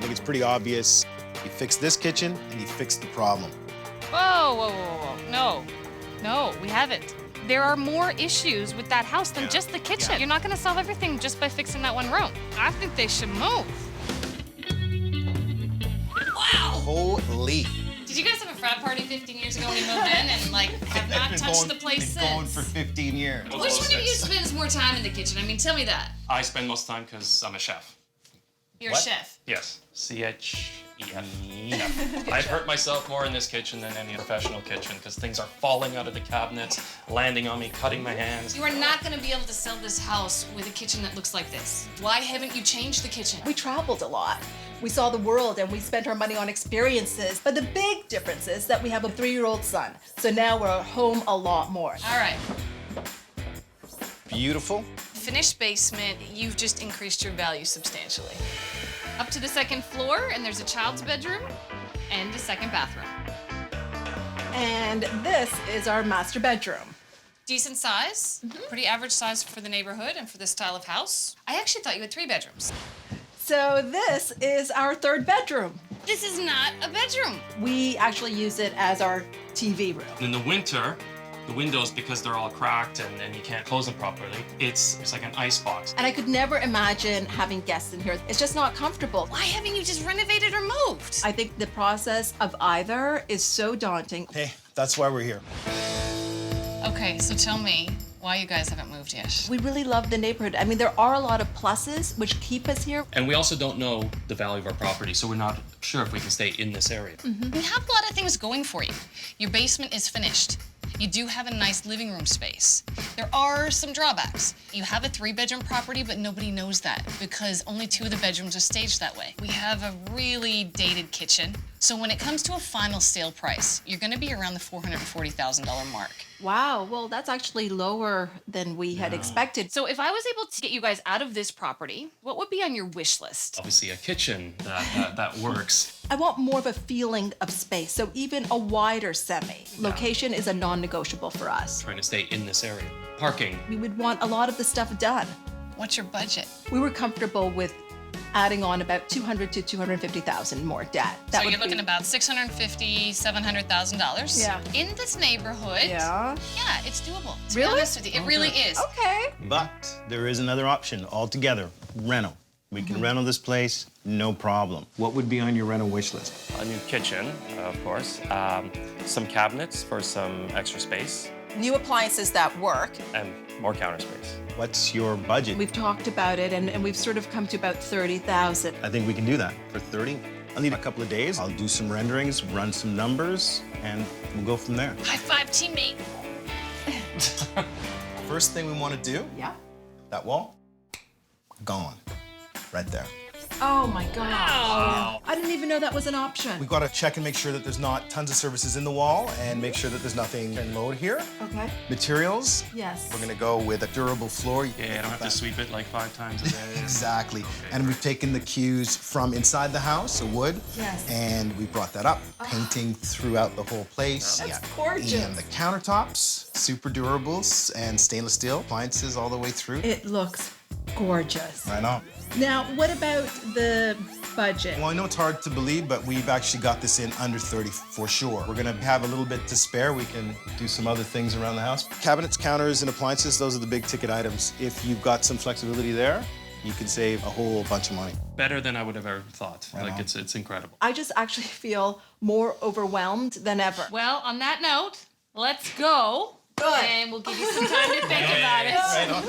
I think it's pretty obvious. You fix this kitchen and you fix the problem. Whoa, whoa, whoa, whoa. No, no, we haven't. There are more issues with that house than just the kitchen. You're not gonna solve everything just by fixing that one room. I think they should move. Wow! Holy. Did you guys have a frat party 15 years ago when you moved in and, like, have not touched the place Been going since? for 15 years. Which one of you spends more time in the kitchen? I mean, tell me that. I spend most of the time because I'm a chef. You're What? a chef. Yes, C-H-E-F. Chef. I've hurt myself more in this kitchen than any professional kitchen because things are falling out of the cabinets, landing on me, cutting my hands. You are not gonna be able to sell this house with a kitchen that looks like this. Why haven't you changed the kitchen? We traveled a lot. We saw the world and we spent our money on experiences. But the big difference is that we have a 3-year-old son. So now we're home a lot more. All right. Beautiful. Finished basement, you've just increased your value substantially. Up to the second floor, and there's a child's bedroom and a second bathroom. And this is our master bedroom. Decent size, pretty average size for the neighborhood and for this style of house. I actually thought you had 3 bedrooms. So this is our 3rd bedroom. This is not a bedroom. We actually use it as our TV room. In the winter, the windows, because they're all cracked and you can't close them properly, it's like an ice box. And I could never imagine having guests in here. It's just not comfortable. Why haven't you just renovated or moved? I think the process of either is so daunting. Hey, that's why we're here. Okay, so tell me why you guys haven't moved yet. We really love the neighborhood. I mean, there are a lot of pluses which keep us here. And we also don't know the value of our property, so we're not sure if we can stay in this area. You have a lot of things going for you. Your basement is finished. You do have a nice living room space. There are some drawbacks. You have a 3-bedroom property, but nobody knows that because only 2 of the bedrooms are staged that way. We have a really dated kitchen. So when it comes to a final sale price, you're gonna be around the $440,000 mark. Wow, well, that's actually lower than we had expected. So if I was able to get you guys out of this property, what would be on your wish list? Obviously, a kitchen that works. I want more of a feeling of space, so even a wider semi. Location is a non-negotiable for us. Trying to stay in this area. Parking. We would want a lot of the stuff done. What's your budget? We were comfortable with adding on about $200,000 to $250,000 more debt. So you're looking about $650,000, $700,000. Yeah. In this neighborhood. Yeah. Yeah, it's doable. To be Really? honest with you, it really is. Okay. But there is another option altogether, reno. We can reno this place, no problem. What would be on your reno wish list? A new kitchen, of course. Some cabinets for some extra space. New appliances that work. And more counter space. What's your budget? We've talked about it, and we've sort of come to about $30,000. I think we can do that for 30. I'll need a couple of days. I'll do some renderings, run some numbers, and we'll go from there. High five, teammate. First thing we want to do, Yeah. that wall, gone, right there. Oh my God. Wow. I didn't even know that was an option. We got to check and make sure that there's not tons of surfaces in the wall and make sure that there's nothing in load here. Okay. Materials, Yes. we're going to go with a durable floor. Yeah, I don't have to sweep it like 5 times a day. Exactly. And we've taken the cues from inside the house, so wood. Yes. And we brought that up, painting throughout the whole place. That's gorgeous. And the countertops, super durables and stainless steel appliances all the way through. It looks gorgeous. Right on. Now, what about the budget? Well, I know it's hard to believe, but we've actually got this in under 30 for sure. We're gonna have a little bit to spare. We can do some other things around the house. Cabinets, counters, and appliances, those are the big ticket items. If you've got some flexibility there, you can save a whole bunch of money. Better than I would have ever thought. Right Like, on. it's incredible. I just actually feel more overwhelmed than ever. Well, on that note, let's go. Good. And we'll give you some time to think about it. Right on.